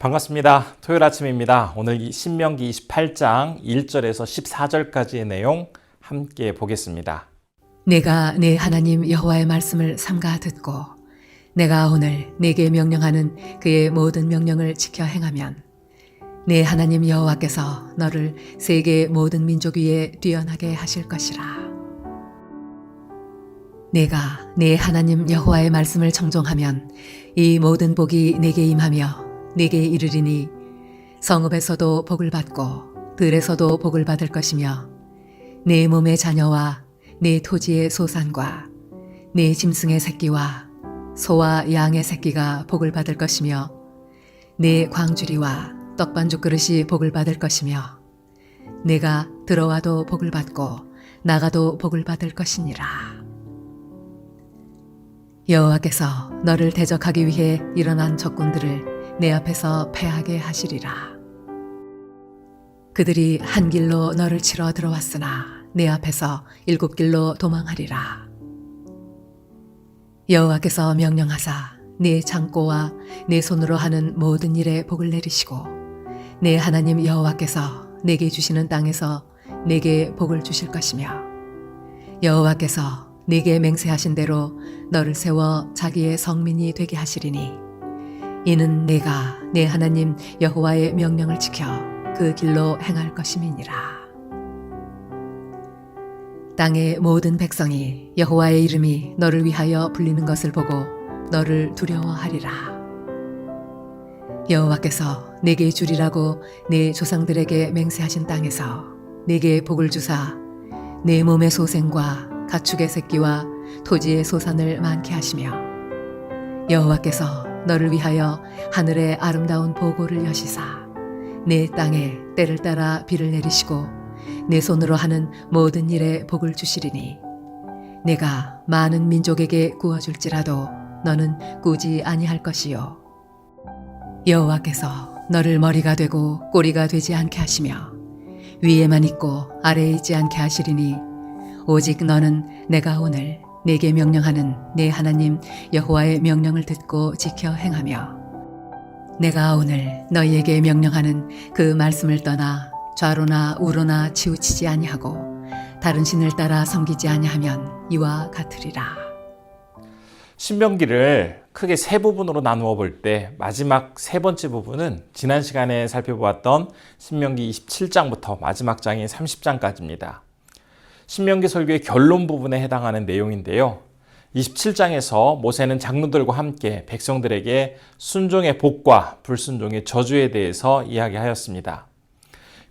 반갑습니다. 토요일 아침입니다. 오늘 신명기 28장 1절에서 14절까지의 내용 함께 보겠습니다. 내가 내 하나님 여호와의 말씀을 삼가 듣고 내가 오늘 네게 명령하는 그의 모든 명령을 지켜 행하면 내 하나님 여호와께서 너를 세계의 모든 민족 위에 뛰어나게 하실 것이라. 내가 내 하나님 여호와의 말씀을 청종하면 이 모든 복이 네게 임하며 네게 이르리니 성읍에서도 복을 받고 들에서도 복을 받을 것이며 내 몸의 자녀와 내 토지의 소산과 내 짐승의 새끼와 소와 양의 새끼가 복을 받을 것이며 내 광주리와 떡반죽 그릇이 복을 받을 것이며 내가 들어와도 복을 받고 나가도 복을 받을 것이니라. 여호와께서 너를 대적하기 위해 일어난 적군들을 내 앞에서 패하게 하시리라. 그들이 한 길로 너를 치러 들어왔으나 내 앞에서 7길로 도망하리라. 여호와께서 명령하사 내 창고와 내 손으로 하는 모든 일에 복을 내리시고 내 하나님 여호와께서 내게 주시는 땅에서 내게 복을 주실 것이며 여호와께서 네게 맹세하신 대로 너를 세워 자기의 성민이 되게 하시리니 이는 내가 내 하나님 여호와의 명령을 지켜 그 길로 행할 것임이니라. 땅의 모든 백성이 여호와의 이름이 너를 위하여 불리는 것을 보고 너를 두려워하리라. 여호와께서 내게 주리라고 내 조상들에게 맹세하신 땅에서 내게 복을 주사 내 몸의 소생과 가축의 새끼와 토지의 소산을 많게 하시며 여호와께서 너를 위하여 하늘의 아름다운 보고를 여시사 내 땅에 때를 따라 비를 내리시고 내 손으로 하는 모든 일에 복을 주시리니 내가 많은 민족에게 구워줄지라도 너는 꾸지 아니할 것이요 여호와께서 너를 머리가 되고 꼬리가 되지 않게 하시며 위에만 있고 아래에 있지 않게 하시리니 오직 너는 내가 오늘 네게 명령하는 내 하나님 여호와의 명령을 듣고 지켜 행하며 내가 오늘 너희에게 명령하는 그 말씀을 떠나 좌로나 우로나 치우치지 아니하고 다른 신을 따라 섬기지 아니하면 이와 같으리라. 신명기를 크게 세 부분으로 나누어 볼 때 마지막 세 번째 부분은 지난 시간에 살펴보았던 신명기 27장부터 마지막 장인 30장까지입니다. 신명기 설교의 결론 부분에 해당하는 내용인데요. 27장에서 모세는 장로들과 함께 백성들에게 순종의 복과 불순종의 저주에 대해서 이야기하였습니다.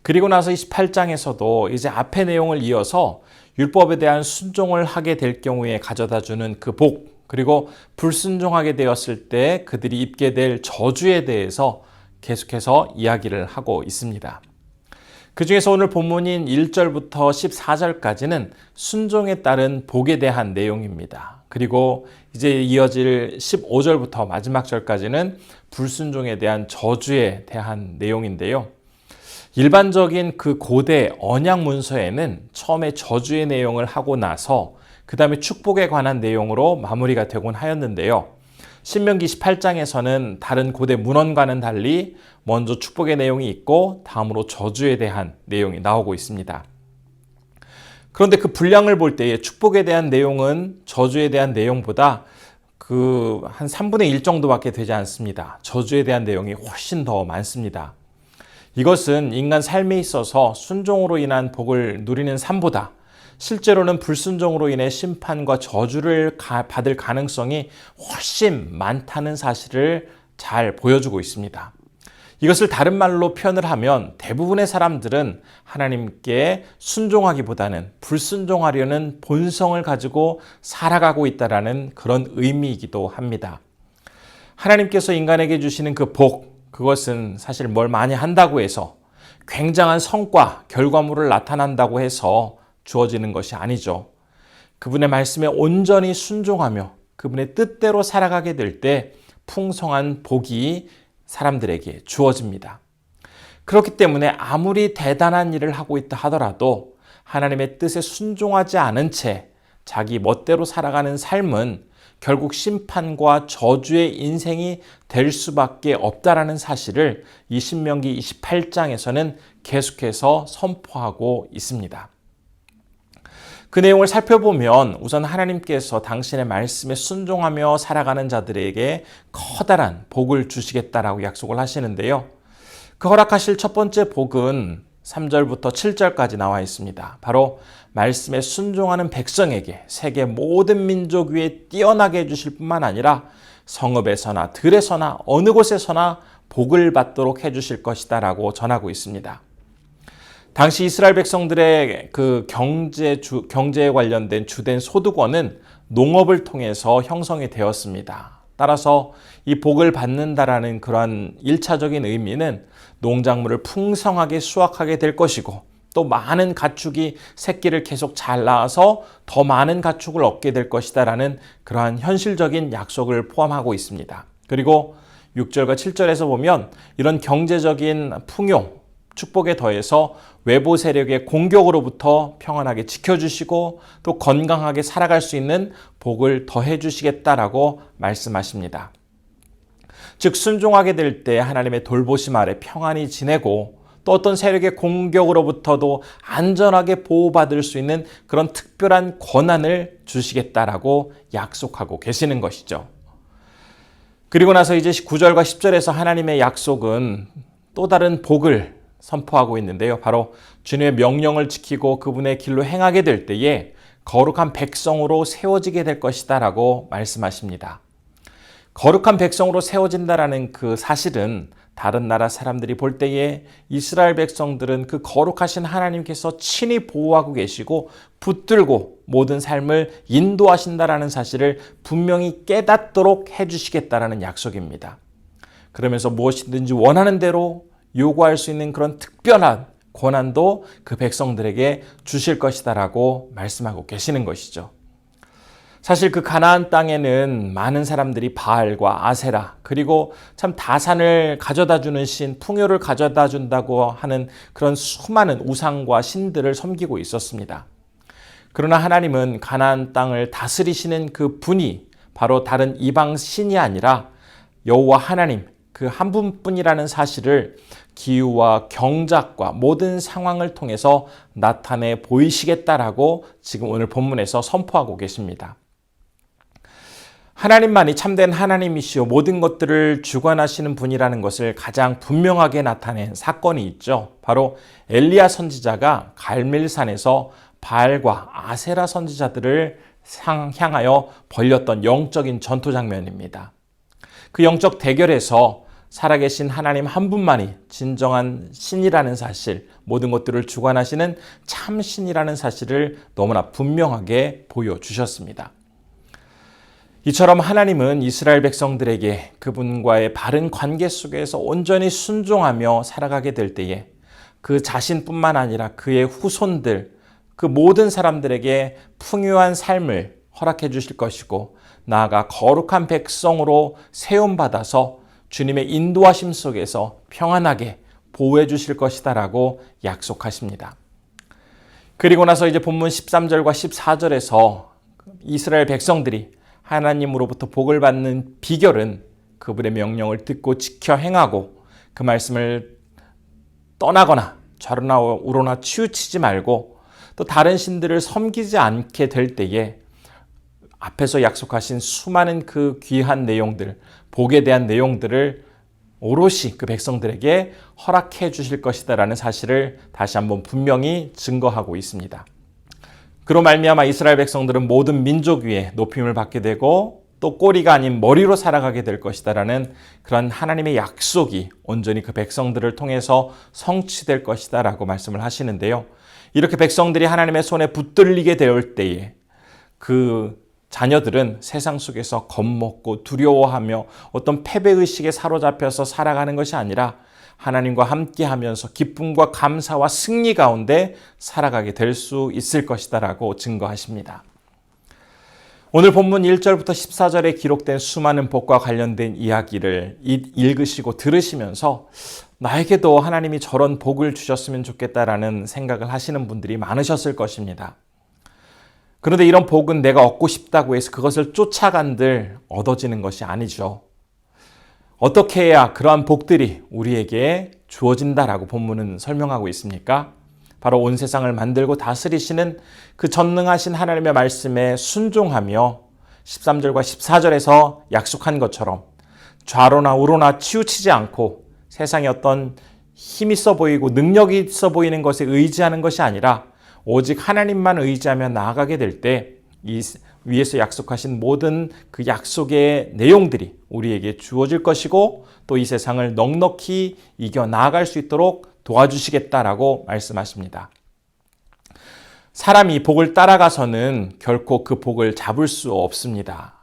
그리고 나서 28장에서도 이제 앞의 내용을 이어서 율법에 대한 순종을 하게 될 경우에 가져다주는 그 복, 그리고 불순종하게 되었을 때 그들이 입게 될 저주에 대해서 계속해서 이야기를 하고 있습니다. 그 중에서 오늘 본문인 1절부터 14절까지는 순종에 따른 복에 대한 내용입니다. 그리고 이제 이어질 15절부터 마지막 절까지는 불순종에 대한 저주에 대한 내용인데요. 일반적인 그 고대 언약 문서에는 처음에 저주의 내용을 하고 나서 그 다음에 축복에 관한 내용으로 마무리가 되곤 하였는데요. 신명기 18장에서는 다른 고대 문헌과는 달리 먼저 축복의 내용이 있고 다음으로 저주에 대한 내용이 나오고 있습니다. 그런데 그 분량을 볼 때에 축복에 대한 내용은 저주에 대한 내용보다 한 3분의 1 정도밖에 되지 않습니다. 저주에 대한 내용이 훨씬 더 많습니다. 이것은 인간 삶에 있어서 순종으로 인한 복을 누리는 삶보다 실제로는 불순종으로 인해 심판과 저주를 받을 가능성이 훨씬 많다는 사실을 잘 보여주고 있습니다. 이것을 다른 말로 표현을 하면 대부분의 사람들은 하나님께 순종하기보다는 불순종하려는 본성을 가지고 살아가고 있다는 그런 의미이기도 합니다. 하나님께서 인간에게 주시는 그 복, 그것은 사실 뭘 많이 한다고 해서 굉장한 성과, 결과물을 나타난다고 해서 주어지는 것이 아니죠. 그분의 말씀에 온전히 순종하며 그분의 뜻대로 살아가게 될 때 풍성한 복이 사람들에게 주어집니다. 그렇기 때문에 아무리 대단한 일을 하고 있다 하더라도 하나님의 뜻에 순종하지 않은 채 자기 멋대로 살아가는 삶은 결국 심판과 저주의 인생이 될 수밖에 없다라는 사실을 이 신명기 28장에서는 계속해서 선포하고 있습니다. 그 내용을 살펴보면 우선 하나님께서 당신의 말씀에 순종하며 살아가는 자들에게 커다란 복을 주시겠다라고 약속을 하시는데요. 그 허락하실 첫 번째 복은 3절부터 7절까지 나와 있습니다. 바로 말씀에 순종하는 백성에게 세계 모든 민족 위에 뛰어나게 해주실 뿐만 아니라 성읍에서나 들에서나 어느 곳에서나 복을 받도록 해주실 것이다 라고 전하고 있습니다. 당시 이스라엘 백성들의 그 경제에 관련된 주된 소득원은 농업을 통해서 형성이 되었습니다. 따라서 이 복을 받는다라는 그러한 1차적인 의미는 농작물을 풍성하게 수확하게 될 것이고 또 많은 가축이 새끼를 계속 잘 낳아서 더 많은 가축을 얻게 될 것이다라는 그러한 현실적인 약속을 포함하고 있습니다. 그리고 6절과 7절에서 보면 이런 경제적인 풍요, 축복에 더해서 외부 세력의 공격으로부터 평안하게 지켜주시고 또 건강하게 살아갈 수 있는 복을 더해 주시겠다라고 말씀하십니다. 즉 순종하게 될 때 하나님의 돌보심 아래 평안히 지내고 또 어떤 세력의 공격으로부터도 안전하게 보호받을 수 있는 그런 특별한 권한을 주시겠다라고 약속하고 계시는 것이죠. 그리고 나서 이제 9절과 10절에서 하나님의 약속은 또 다른 복을 선포하고 있는데요. 바로 주님의 명령을 지키고 그분의 길로 행하게 될 때에 거룩한 백성으로 세워지게 될 것이다 라고 말씀하십니다. 거룩한 백성으로 세워진다라는 그 사실은 다른 나라 사람들이 볼 때에 이스라엘 백성들은 그 거룩하신 하나님께서 친히 보호하고 계시고 붙들고 모든 삶을 인도하신다라는 사실을 분명히 깨닫도록 해주시겠다라는 약속입니다. 그러면서 무엇이든지 원하는 대로 요구할 수 있는 그런 특별한 권한도 그 백성들에게 주실 것이다라고 말씀하고 계시는 것이죠. 사실 그 가나안 땅에는 많은 사람들이 바알과 아세라 그리고 참 다산을 가져다 주는 신, 풍요를 가져다 준다고 하는 그런 수많은 우상과 신들을 섬기고 있었습니다. 그러나 하나님은 가나안 땅을 다스리시는 그 분이 바로 다른 이방 신이 아니라 여호와 하나님 그 한 분뿐이라는 사실을 기후와 경작과 모든 상황을 통해서 나타내 보이시겠다라고 지금 오늘 본문에서 선포하고 계십니다. 하나님만이 참된 하나님이시오 모든 것들을 주관하시는 분이라는 것을 가장 분명하게 나타낸 사건이 있죠. 바로 엘리야 선지자가 갈멜산에서 바알과 아세라 선지자들을 향하여 벌였던 영적인 전투 장면입니다. 그 영적 대결에서 살아계신 하나님 한 분만이 진정한 신이라는 사실, 모든 것들을 주관하시는 참 신이라는 사실을 너무나 분명하게 보여주셨습니다. 이처럼 하나님은 이스라엘 백성들에게 그분과의 바른 관계 속에서 온전히 순종하며 살아가게 될 때에 그 자신뿐만 아니라 그의 후손들, 그 모든 사람들에게 풍요한 삶을 허락해 주실 것이고 나아가 거룩한 백성으로 세움받아서 주님의 인도하심 속에서 평안하게 보호해 주실 것이다라고 약속하십니다. 그리고 나서 이제 본문 13절과 14절에서 이스라엘 백성들이 하나님으로부터 복을 받는 비결은 그분의 명령을 듣고 지켜 행하고 그 말씀을 떠나거나 좌로나 우로나 치우치지 말고 또 다른 신들을 섬기지 않게 될 때에 앞에서 약속하신 수많은 그 귀한 내용들, 복에 대한 내용들을 오롯이 그 백성들에게 허락해 주실 것이다라는 사실을 다시 한번 분명히 증거하고 있습니다. 그로 말미암아 이스라엘 백성들은 모든 민족 위에 높임을 받게 되고 또 꼬리가 아닌 머리로 살아가게 될 것이다라는 그런 하나님의 약속이 온전히 그 백성들을 통해서 성취될 것이다라고 말씀을 하시는데요. 이렇게 백성들이 하나님의 손에 붙들리게 될 때에 그 자녀들은 세상 속에서 겁먹고 두려워하며 어떤 패배의식에 사로잡혀서 살아가는 것이 아니라 하나님과 함께하면서 기쁨과 감사와 승리 가운데 살아가게 될 수 있을 것이다라고 증거하십니다. 오늘 본문 1절부터 14절에 기록된 수많은 복과 관련된 이야기를 읽으시고 들으시면서 나에게도 하나님이 저런 복을 주셨으면 좋겠다라는 생각을 하시는 분들이 많으셨을 것입니다. 그런데 이런 복은 내가 얻고 싶다고 해서 그것을 쫓아간들 얻어지는 것이 아니죠. 어떻게 해야 그러한 복들이 우리에게 주어진다라고 본문은 설명하고 있습니까? 바로 온 세상을 만들고 다스리시는 그 전능하신 하나님의 말씀에 순종하며 13절과 14절에서 약속한 것처럼 좌로나 우로나 치우치지 않고 세상에 어떤 힘이 있어 보이고 능력이 있어 보이는 것에 의지하는 것이 아니라 오직 하나님만 의지하며 나아가게 될 때 이 위에서 약속하신 모든 그 약속의 내용들이 우리에게 주어질 것이고 또 이 세상을 넉넉히 이겨 나아갈 수 있도록 도와주시겠다라고 말씀하십니다. 사람이 복을 따라가서는 결코 그 복을 잡을 수 없습니다.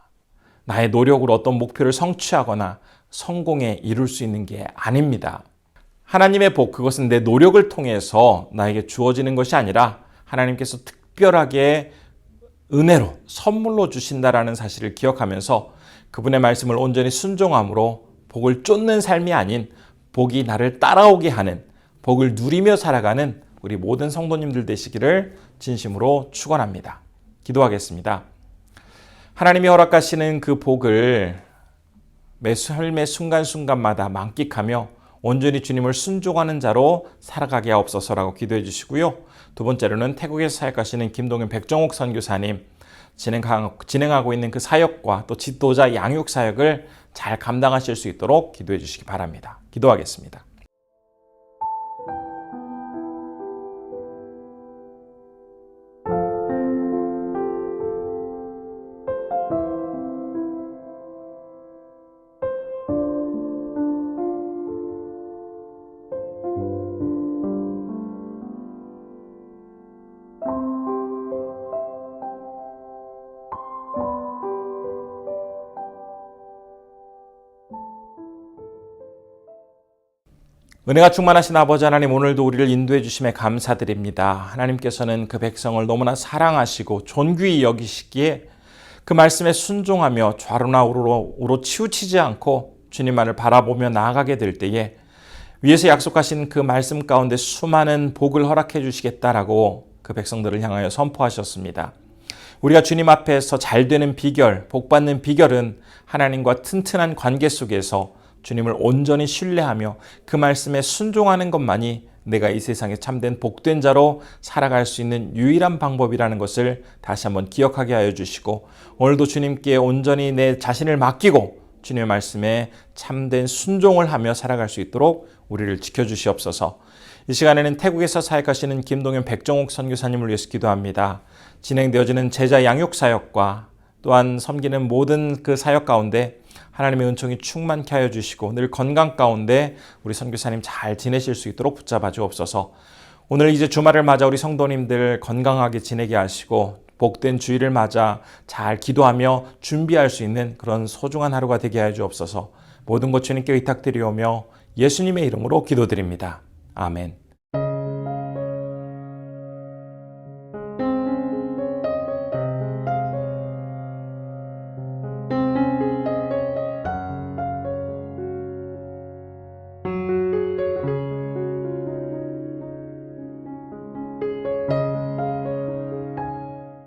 나의 노력으로 어떤 목표를 성취하거나 성공에 이룰 수 있는 게 아닙니다. 하나님의 복, 그것은 내 노력을 통해서 나에게 주어지는 것이 아니라 하나님께서 특별하게 은혜로 선물로 주신다라는 사실을 기억하면서 그분의 말씀을 온전히 순종함으로 복을 쫓는 삶이 아닌 복이 나를 따라오게 하는, 복을 누리며 살아가는 우리 모든 성도님들 되시기를 진심으로 축원합니다. 기도하겠습니다. 하나님이 허락하시는 그 복을 매 삶의 순간순간마다 만끽하며 온전히 주님을 순종하는 자로 살아가게 하옵소서라고 기도해 주시고요. 두 번째로는 태국에서 사역하시는 김동현 백정옥 선교사님 진행하고 있는 그 사역과 또 지도자 양육 사역을 잘 감당하실 수 있도록 기도해 주시기 바랍니다. 기도하겠습니다. 은혜가 충만하신 아버지 하나님, 오늘도 우리를 인도해 주심에 감사드립니다. 하나님께서는 그 백성을 너무나 사랑하시고 존귀히 여기시기에 그 말씀에 순종하며 좌로나 우로 치우치지 않고 주님만을 바라보며 나아가게 될 때에 위에서 약속하신 그 말씀 가운데 수많은 복을 허락해 주시겠다라고 그 백성들을 향하여 선포하셨습니다. 우리가 주님 앞에서 잘 되는 비결, 복 받는 비결은 하나님과 튼튼한 관계 속에서 주님을 온전히 신뢰하며 그 말씀에 순종하는 것만이 내가 이 세상에 참된 복된 자로 살아갈 수 있는 유일한 방법이라는 것을 다시 한번 기억하게 하여 주시고, 오늘도 주님께 온전히 내 자신을 맡기고 주님의 말씀에 참된 순종을 하며 살아갈 수 있도록 우리를 지켜주시옵소서. 이 시간에는 태국에서 사역하시는 김동현 백정옥 선교사님을 위해서 기도합니다. 진행되어지는 제자 양육 사역과 또한 섬기는 모든 그 사역 가운데 하나님의 은총이 충만케 하여 주시고 늘 건강 가운데 우리 선교사님 잘 지내실 수 있도록 붙잡아 주옵소서. 오늘 이제 주말을 맞아 우리 성도님들 건강하게 지내게 하시고 복된 주일을 맞아 잘 기도하며 준비할 수 있는 그런 소중한 하루가 되게 하여 주옵소서. 모든 것 주님께 의탁드리오며 예수님의 이름으로 기도드립니다. 아멘.